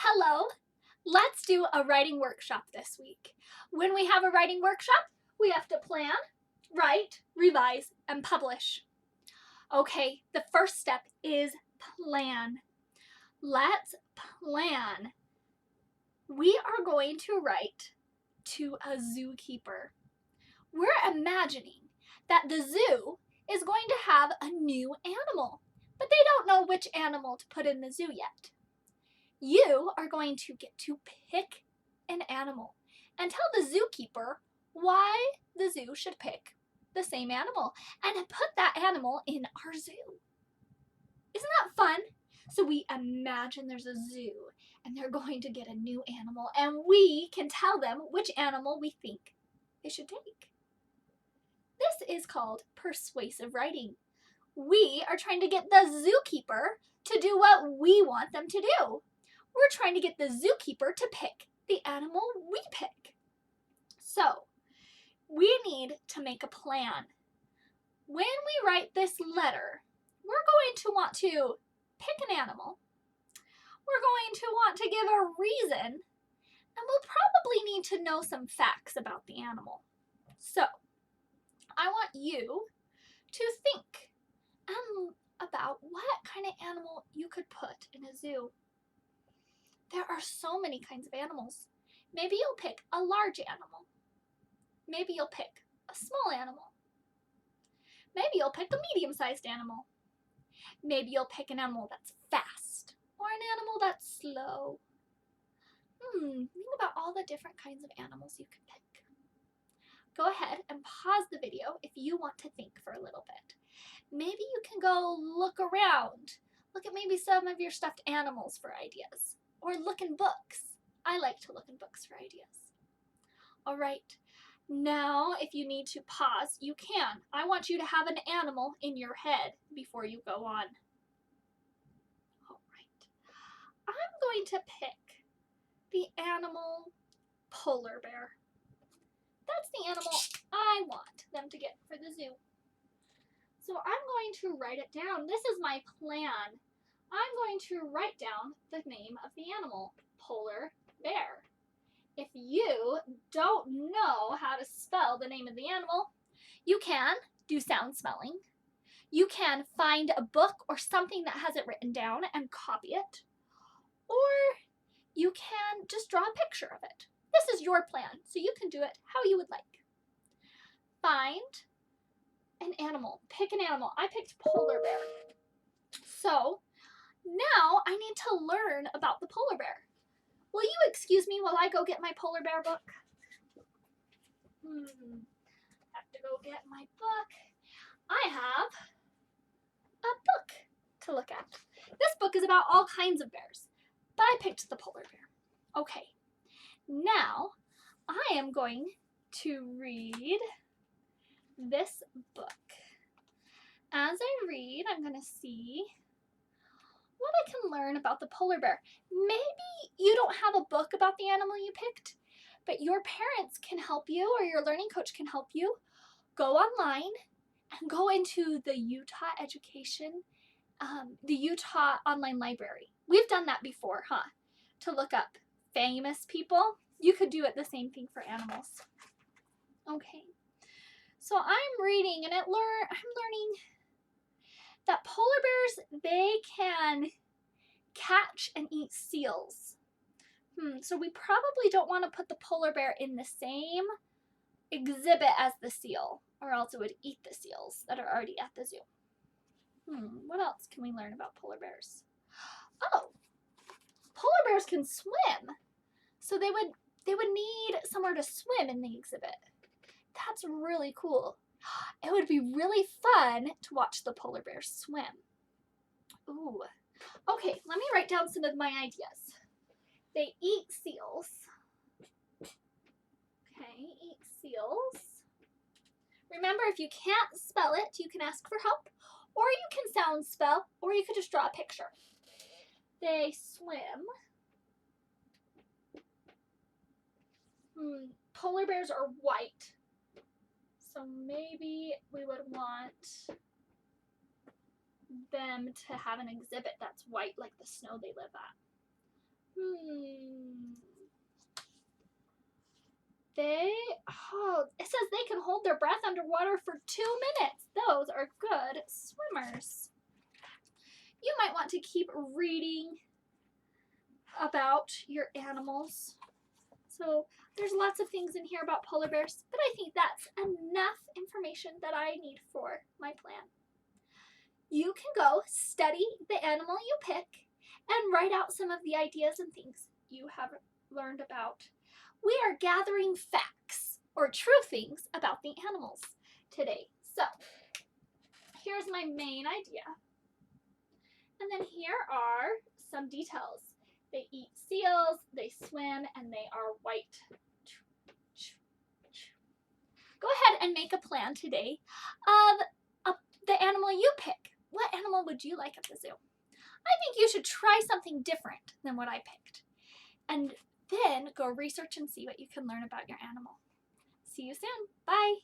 Hello, let's do a writing workshop this week. When we have a writing workshop, we have to plan, write, revise, and publish. Okay, the first step is plan. Let's plan. We are going to write to a zookeeper. We're imagining that the zoo is going to have a new animal, but they don't know which animal to put in the zoo yet. You are going to get to pick an animal and tell the zookeeper why the zoo should pick the same animal and put that animal in our zoo. Isn't that fun? So we imagine there's a zoo and they're going to get a new animal and we can tell them which animal we think they should take. This is called persuasive writing. We are trying to get the zookeeper to do what we want them to do. We're trying to get the zookeeper to pick the animal we pick. So, we need to make a plan. When we write this letter, we're going to want to pick an animal. We're going to want to give a reason, and we'll probably need to know some facts about the animal. So, I want you to think about what kind of animal you could put in a zoo. There are so many kinds of animals. Maybe you'll pick a large animal. Maybe you'll pick a small animal. Maybe you'll pick a medium-sized animal. Maybe you'll pick an animal that's fast or an animal that's slow. Think about all the different kinds of animals you could pick. Go ahead and pause the video if you want to think for a little bit. Maybe you can go look around. Look at maybe some of your stuffed animals for ideas. Or look in books. I like to look in books for ideas. All right, now if you need to pause, you can. I want you to have an animal in your head before you go on. All right, I'm going to pick the animal polar bear. That's the animal I want them to get for the zoo. So I'm going to write it down. This is my plan. I'm going to write down the name of the animal, polar bear. If you don't know how to spell the name of the animal, you can do sound spelling. You can find a book or something that has it written down and copy it. Or you can just draw a picture of it. This is your plan, so you can do it how you would like. Find an animal. Pick an animal. I picked polar bear. So, now I need to learn about the polar bear. Will you excuse me while I go get my polar bear book? Have to go get my book. I have a book to look at. This book is about all kinds of bears, but I picked the polar bear. Okay, now I am going to read this book. As I read, I'm going to see what I can learn about the polar bear. Maybe you don't have a book about the animal you picked, but your parents can help you or your learning coach can help you. Go online and go into the Utah the Utah Online Library. We've done that before, to look up famous people. You could do it the same thing for animals. Okay, so I'm reading and I'm learning that polar bears, they can catch and eat seals. So we probably don't want to put the polar bear in the same exhibit as the seal, or else it would eat the seals that are already at the zoo. What else can we learn about polar bears? Oh, polar bears can swim. So they would need somewhere to swim in the exhibit. That's really cool. It would be really fun to watch the polar bears swim. Ooh. Okay, let me write down some of my ideas. They eat seals. Okay, eat seals. Remember, if you can't spell it, you can ask for help, or you can sound spell, or you could just draw a picture. They swim. Polar bears are white. So maybe we would want them to have an exhibit that's white like the snow they live at. It says they can hold their breath underwater for 2 minutes. Those are good swimmers. You might want to keep reading about your animals. So there's lots of things in here about polar bears, but I think that's enough information that I need for my plan. You can go study the animal you pick and write out some of the ideas and things you have learned about. We are gathering facts or true things about the animals today. So here's my main idea. And then here are some details. They eat seals, they swim, and they are white. Go ahead and make a plan today of the animal you pick. What animal would you like at the zoo? I think you should try something different than what I picked. And then go research and see what you can learn about your animal. See you soon. Bye.